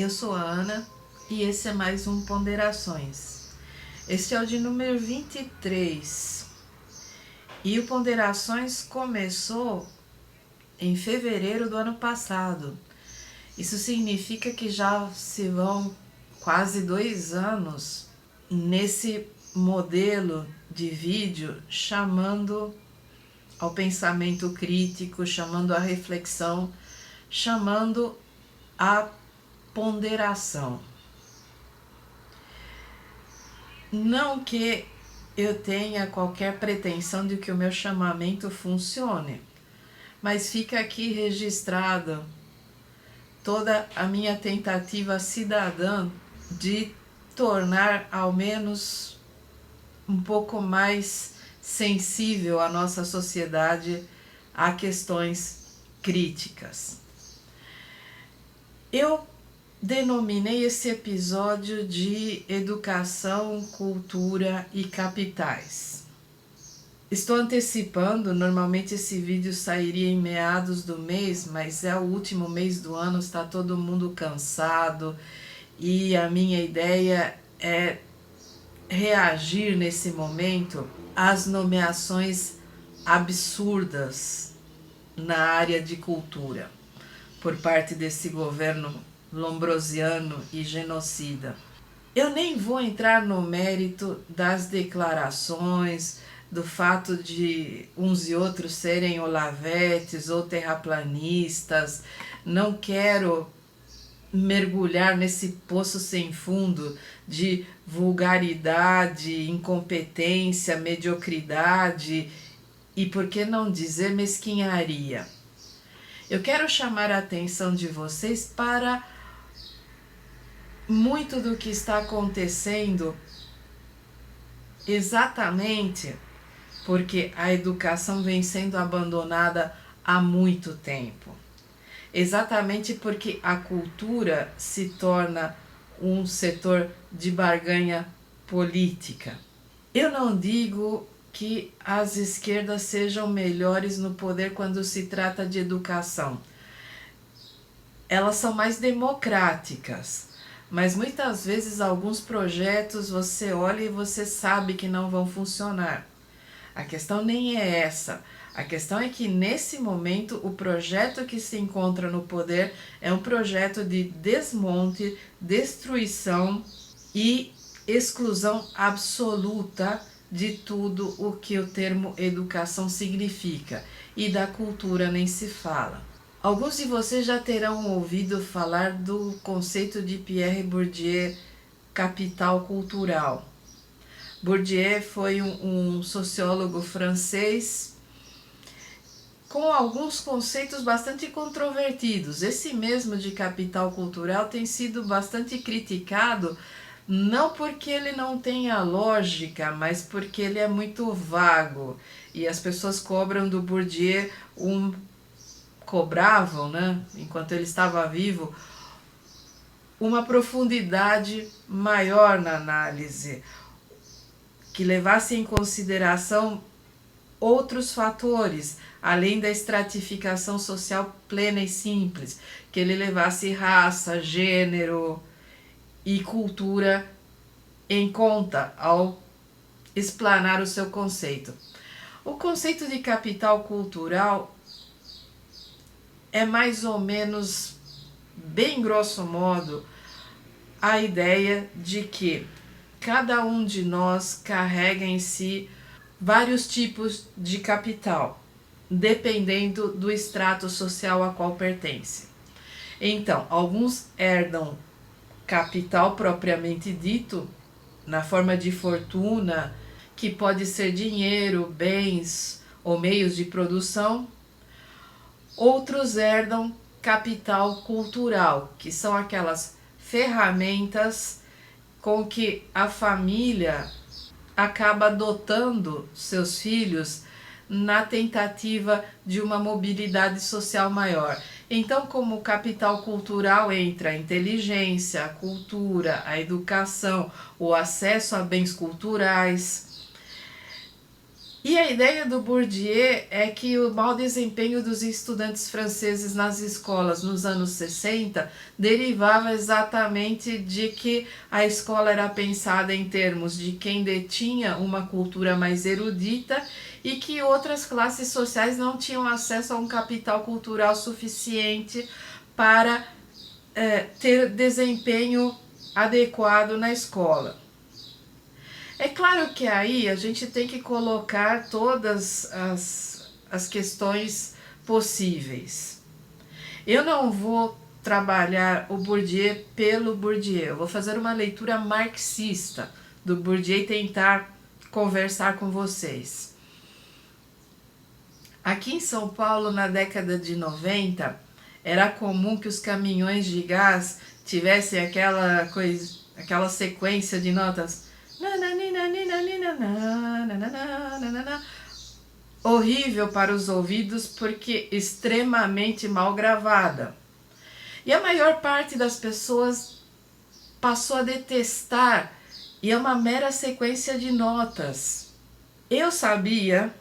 eu sou a Ana e esse é mais um Ponderações. Este é o de número 23 e o Ponderações começou em fevereiro do ano passado. Isso significa que já se vão quase 2 anos nesse modelo de vídeo, chamando ao pensamento crítico, chamando à reflexão, chamando a ponderação. Não que eu tenha qualquer pretensão de que o meu chamamento funcione, mas fica aqui registrado toda a minha tentativa cidadã de tornar ao menos um pouco mais sensível a nossa sociedade a questões críticas. Eu denominei esse episódio de Educação, Cultura e Capitais. Estou antecipando, normalmente esse vídeo sairia em meados do mês, mas é o último mês do ano, está todo mundo cansado e a minha ideia é reagir nesse momento às nomeações absurdas na área de cultura por parte desse governo lombrosiano e genocida. Eu nem vou entrar no mérito das declarações, do fato de uns e outros serem olavetes ou terraplanistas. Não quero mergulhar nesse poço sem fundo de vulgaridade, incompetência, mediocridade e, por que não dizer, mesquinharia. Eu quero chamar a atenção de vocês para muito do que está acontecendo exatamente porque a educação vem sendo abandonada há muito tempo. Exatamente porque a cultura se torna um setor de barganha política. Eu não digo que as esquerdas sejam melhores no poder quando se trata de educação. Elas são mais democráticas, mas muitas vezes alguns projetos você olha e você sabe que não vão funcionar. A questão nem é essa. A questão é que nesse momento o projeto que se encontra no poder é um projeto de desmonte, destruição e exclusão absoluta de tudo o que o termo educação significa, e da cultura nem se fala. Alguns de vocês já terão ouvido falar do conceito de Pierre Bourdieu, capital cultural. Bourdieu foi um sociólogo francês com alguns conceitos bastante controvertidos. Esse mesmo de capital cultural tem sido bastante criticado, não porque ele não tenha lógica, mas porque ele é muito vago. E as pessoas cobram do Bourdieu cobravam, né, enquanto ele estava vivo, uma profundidade maior na análise, que levasse em consideração outros fatores, além da estratificação social plena e simples, que ele levasse raça, gênero e cultura em conta ao explanar o seu conceito. O conceito de capital cultural é mais ou menos, bem grosso modo, a ideia de que cada um de nós carrega em si vários tipos de capital, dependendo do estrato social a qual pertence. Então, alguns herdam capital propriamente dito, na forma de fortuna, que pode ser dinheiro, bens ou meios de produção. Outros herdam capital cultural, que são aquelas ferramentas com que a família acaba dotando seus filhos na tentativa de uma mobilidade social maior. Então, como capital cultural entra a inteligência, a cultura, a educação, o acesso a bens culturais. E a ideia do Bourdieu é que o mau desempenho dos estudantes franceses nas escolas nos anos 60 derivava exatamente de que a escola era pensada em termos de quem detinha uma cultura mais erudita e que outras classes sociais não tinham acesso a um capital cultural suficiente para ter desempenho adequado na escola. É claro que aí a gente tem que colocar todas as questões possíveis. Eu não vou trabalhar o Bourdieu pelo Bourdieu, eu vou fazer uma leitura marxista do Bourdieu e tentar conversar com vocês. Aqui em São Paulo, na década de 90, era comum que os caminhões de gás tivessem aquela sequência de notas horrível para os ouvidos porque extremamente mal gravada. E a maior parte das pessoas passou a detestar, e é uma mera sequência de notas. Eu sabia,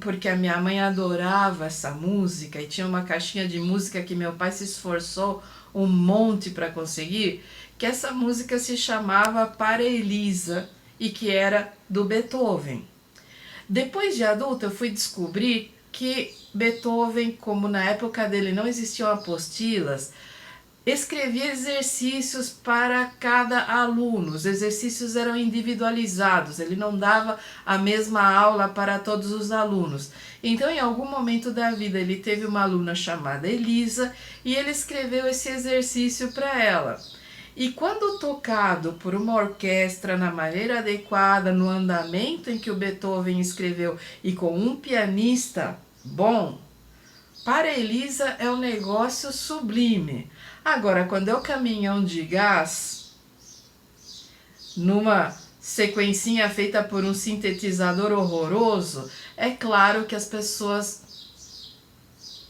porque a minha mãe adorava essa música e tinha uma caixinha de música que meu pai se esforçou um monte para conseguir, que essa música se chamava Para Elisa e que era do Beethoven. Depois de adulta eu fui descobrir que Beethoven, como na época dele não existiam apostilas, escrevia exercícios para cada aluno. Os exercícios eram individualizados, ele não dava a mesma aula para todos os alunos. Então, em algum momento da vida, ele teve uma aluna chamada Elisa e ele escreveu esse exercício para ela. E quando tocado por uma orquestra na maneira adequada, no andamento em que o Beethoven escreveu e com um pianista bom, para Elisa é um negócio sublime. Agora, quando é o caminhão de gás, numa sequencinha feita por um sintetizador horroroso, é claro que as pessoas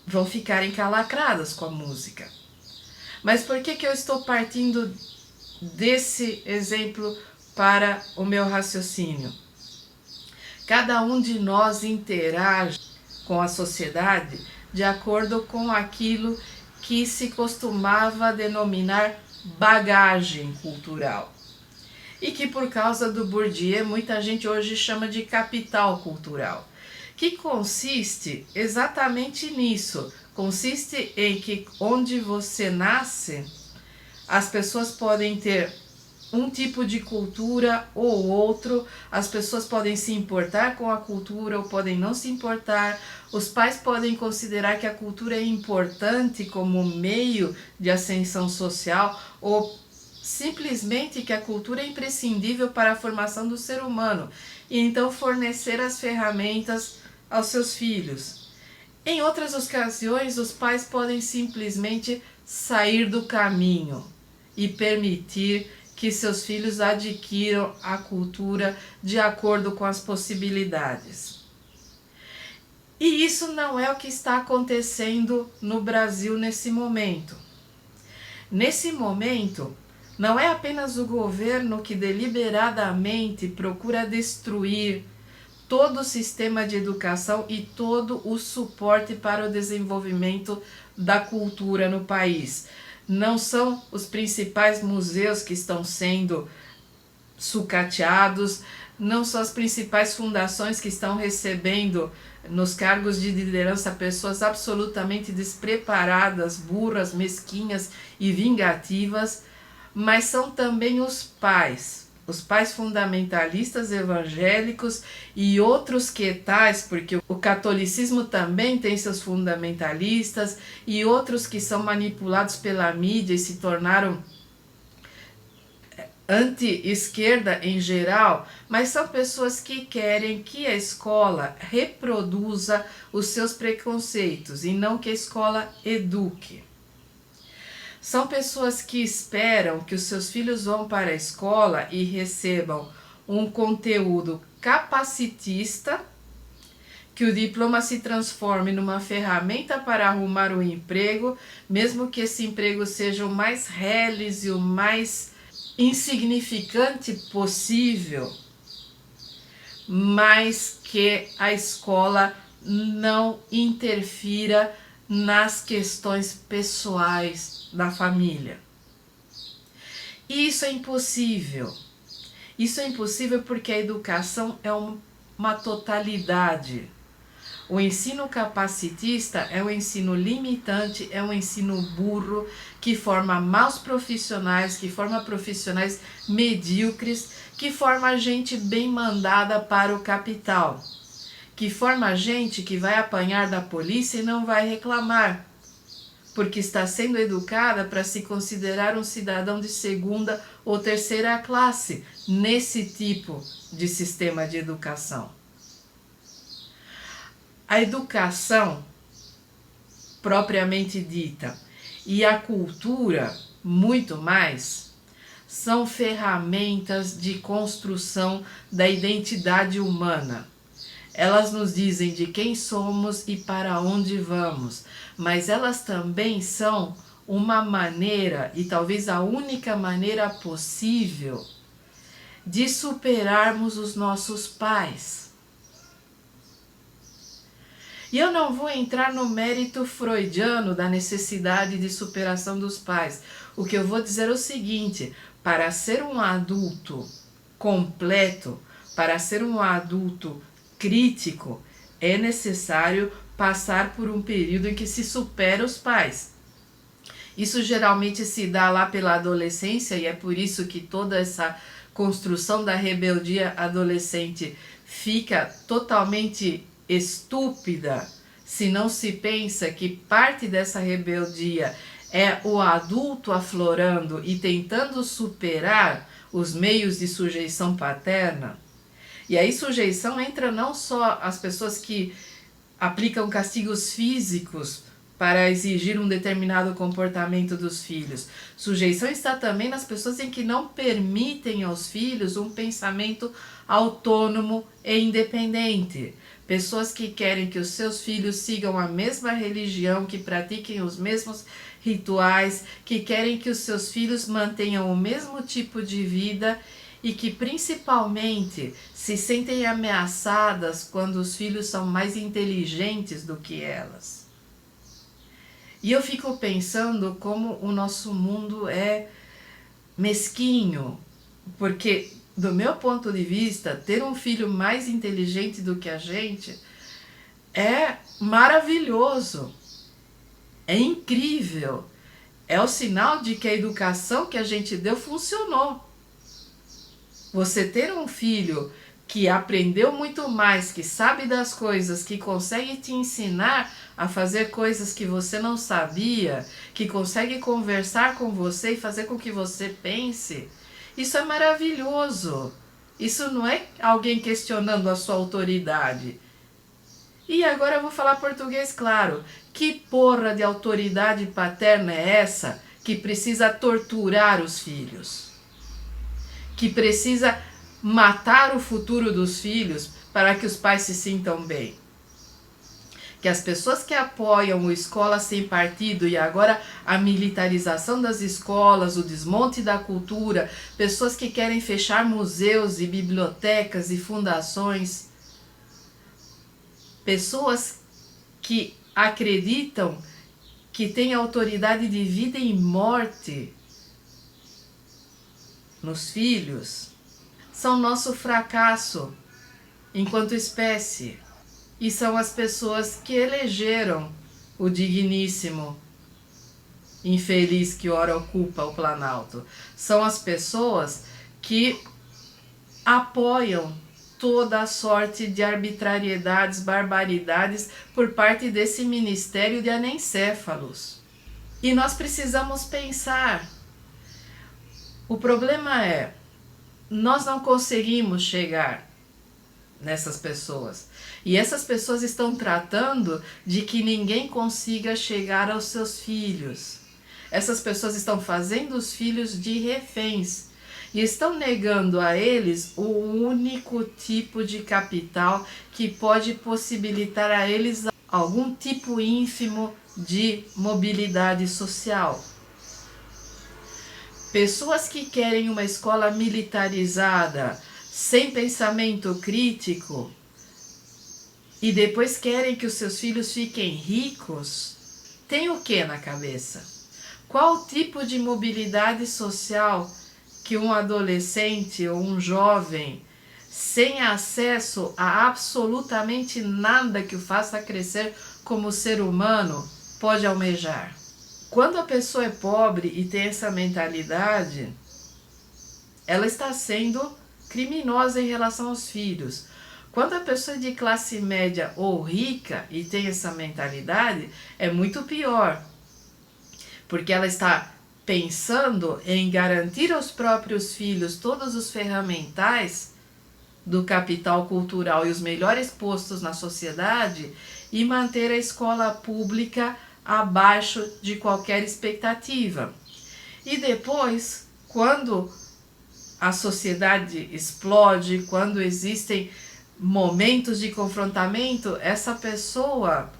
vão ficar encalacradas com a música. Mas por que eu estou partindo desse exemplo para o meu raciocínio? Cada um de nós interage com a sociedade de acordo com aquilo que se costumava denominar bagagem cultural. E que por causa do Bourdieu muita gente hoje chama de capital cultural. Que consiste exatamente nisso. Consiste em que onde você nasce, as pessoas podem ter um tipo de cultura ou outro, as pessoas podem se importar com a cultura ou podem não se importar, os pais podem considerar que a cultura é importante como meio de ascensão social ou simplesmente que a cultura é imprescindível para a formação do ser humano e então fornecer as ferramentas aos seus filhos. Em outras ocasiões, os pais podem simplesmente sair do caminho e permitir que seus filhos adquiram a cultura de acordo com as possibilidades. E isso não é o que está acontecendo no Brasil nesse momento. Nesse momento, não é apenas o governo que deliberadamente procura destruir todo o sistema de educação e todo o suporte para o desenvolvimento da cultura no país. Não são os principais museus que estão sendo sucateados, não são as principais fundações que estão recebendo nos cargos de liderança pessoas absolutamente despreparadas, burras, mesquinhas e vingativas, mas são também os pais fundamentalistas evangélicos e outros que tais, porque o catolicismo também tem seus fundamentalistas e outros que são manipulados pela mídia e se tornaram anti-esquerda em geral, mas são pessoas que querem que a escola reproduza os seus preconceitos e não que a escola eduque. São pessoas que esperam que os seus filhos vão para a escola e recebam um conteúdo capacitista, que o diploma se transforme numa ferramenta para arrumar um emprego, mesmo que esse emprego seja o mais reles e o mais insignificante possível, mas que a escola não interfira nas questões pessoais da família. E isso é impossível. Isso é impossível porque a educação é uma totalidade. O ensino capacitista é um ensino limitante, é um ensino burro, que forma maus profissionais, que forma profissionais medíocres, que forma gente bem mandada para o capital, que forma gente que vai apanhar da polícia e não vai reclamar, porque está sendo educada para se considerar um cidadão de segunda ou terceira classe nesse tipo de sistema de educação. A educação propriamente dita e a cultura, muito mais, são ferramentas de construção da identidade humana. Elas nos dizem de quem somos e para onde vamos, mas elas também são uma maneira, e talvez a única maneira possível, de superarmos os nossos pais. E eu não vou entrar no mérito freudiano da necessidade de superação dos pais. O que eu vou dizer é o seguinte: para ser um adulto completo, para ser um adulto crítico, é necessário passar por um período em que se supera os pais. Isso geralmente se dá lá pela adolescência, e é por isso que toda essa construção da rebeldia adolescente fica totalmente estúpida se não se pensa que parte dessa rebeldia é o adulto aflorando e tentando superar os meios de sujeição paterna. E aí sujeição entra não só as pessoas que aplicam castigos físicos para exigir um determinado comportamento dos filhos. Sujeição está também nas pessoas em que não permitem aos filhos um pensamento autônomo e independente. Pessoas que querem que os seus filhos sigam a mesma religião, que pratiquem os mesmos rituais, que querem que os seus filhos mantenham o mesmo tipo de vida e que principalmente se sentem ameaçadas quando os filhos são mais inteligentes do que elas. E eu fico pensando como o nosso mundo é mesquinho, porque do meu ponto de vista, ter um filho mais inteligente do que a gente é maravilhoso, é incrível, é o sinal de que a educação que a gente deu funcionou. Você ter um filho que aprendeu muito mais, que sabe das coisas, que consegue te ensinar a fazer coisas que você não sabia, que consegue conversar com você e fazer com que você pense, isso é maravilhoso. Isso não é alguém questionando a sua autoridade. E agora eu vou falar português claro. Que porra de autoridade paterna é essa que precisa torturar os filhos? Que precisa matar o futuro dos filhos para que os pais se sintam bem? Que as pessoas que apoiam o Escola Sem Partido e agora a militarização das escolas, o desmonte da cultura, pessoas que querem fechar museus e bibliotecas e fundações, pessoas que acreditam que têm autoridade de vida e morte nos filhos, são nosso fracasso enquanto espécie. E são as pessoas que elegeram o digníssimo infeliz que ora ocupa o Planalto. São as pessoas que apoiam toda a sorte de arbitrariedades, barbaridades por parte desse ministério de anencéfalos. E nós precisamos pensar. O problema é, nós não conseguimos chegar nessas pessoas. E essas pessoas estão tratando de que ninguém consiga chegar aos seus filhos. Essas pessoas estão fazendo os filhos de reféns e estão negando a eles o único tipo de capital que pode possibilitar a eles algum tipo ínfimo de mobilidade social. Pessoas que querem uma escola militarizada, sem pensamento crítico, e depois querem que os seus filhos fiquem ricos, tem o que na cabeça? Qual tipo de mobilidade social que um adolescente ou um jovem sem acesso a absolutamente nada que o faça crescer como ser humano pode almejar? Quando a pessoa é pobre e tem essa mentalidade, ela está sendo criminosa em relação aos filhos. Quando a pessoa é de classe média ou rica e tem essa mentalidade, é muito pior, porque ela está pensando em garantir aos próprios filhos todos os ferramentais do capital cultural e os melhores postos na sociedade e manter a escola pública abaixo de qualquer expectativa. E depois, quando a sociedade explode, quando existem momentos de confrontamento, essa pessoa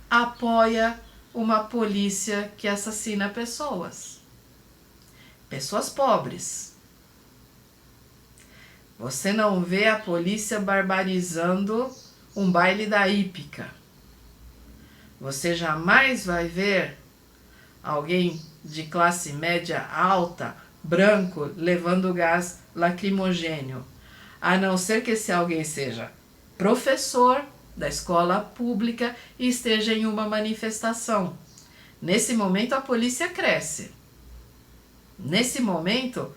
apoia uma polícia que assassina pessoas. Pessoas pobres. Você não vê a polícia barbarizando um baile da hípica. Você jamais vai ver alguém de classe média alta, branco, levando gás lacrimogênio. A não ser que esse alguém seja professor da escola pública e esteja em uma manifestação. Nesse momento a polícia cresce. Nesse momento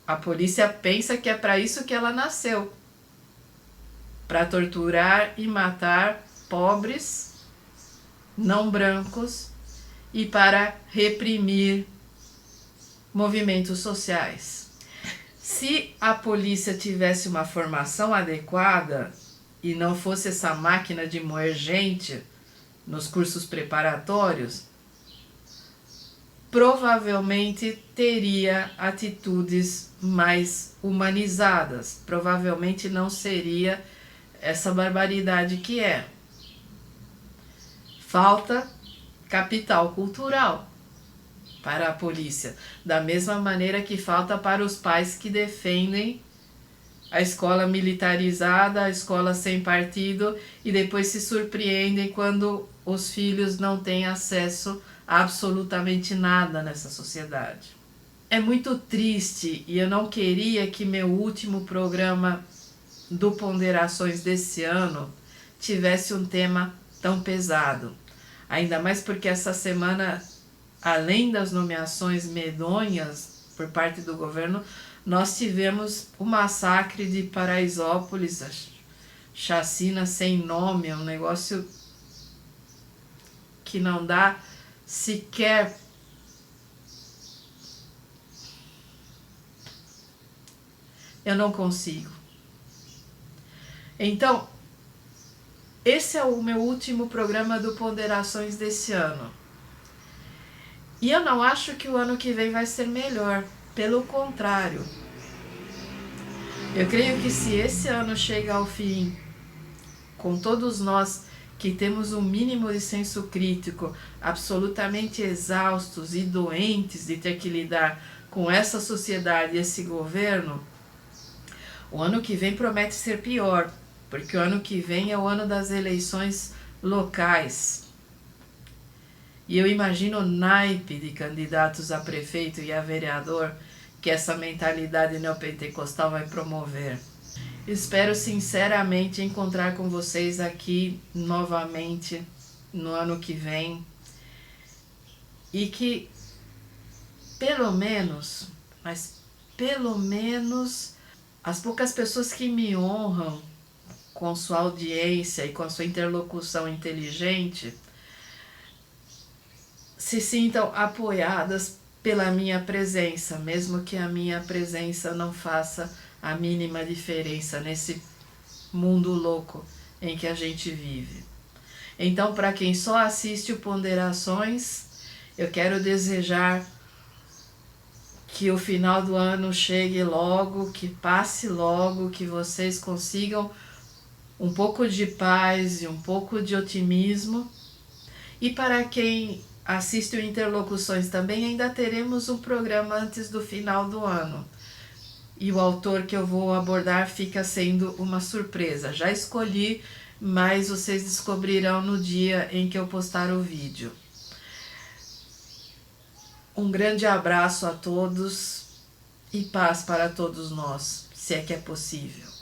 a polícia pensa que é para isso que ela nasceu. Para torturar e matar pobres, não brancos e para reprimir movimentos sociais. Se a polícia tivesse uma formação adequada e não fosse essa máquina de moer gente nos cursos preparatórios, provavelmente teria atitudes mais humanizadas, provavelmente não seria essa barbaridade que é. Falta capital cultural para a polícia, da mesma maneira que falta para os pais que defendem a escola militarizada, a escola sem partido e depois se surpreendem quando os filhos não têm acesso a absolutamente nada nessa sociedade. É muito triste e eu não queria que meu último programa do Ponderações desse ano tivesse um tema tão pesado. Ainda mais porque essa semana, além das nomeações medonhas por parte do governo, nós tivemos o massacre de Paraisópolis, a chacina sem nome, é um negócio que não dá sequer eu não consigo. Então, esse é o meu último programa do Ponderações desse ano. E eu não acho que o ano que vem vai ser melhor. Pelo contrário. Eu creio que se esse ano chega ao fim, com todos nós que temos um mínimo de senso crítico, absolutamente exaustos e doentes de ter que lidar com essa sociedade e esse governo, o ano que vem promete ser pior, porque o ano que vem é o ano das eleições locais. E eu imagino o naipe de candidatos a prefeito e a vereador que essa mentalidade neopentecostal vai promover. Espero sinceramente encontrar com vocês aqui novamente no ano que vem e que pelo menos, mas pelo menos as poucas pessoas que me honram com sua audiência e com a sua interlocução inteligente se sintam apoiadas pela minha presença, mesmo que a minha presença não faça a mínima diferença nesse mundo louco em que a gente vive. Então, para quem só assiste o Ponderações, eu quero desejar que o final do ano chegue logo, que passe logo, que vocês consigam um pouco de paz e um pouco de otimismo. E para quem assiste o Interlocuções também, ainda teremos um programa antes do final do ano. e o autor que eu vou abordar fica sendo uma surpresa. Já escolhi, mas vocês descobrirão no dia em que eu postar o vídeo. Um grande abraço a todos e paz para todos nós, se é que é possível.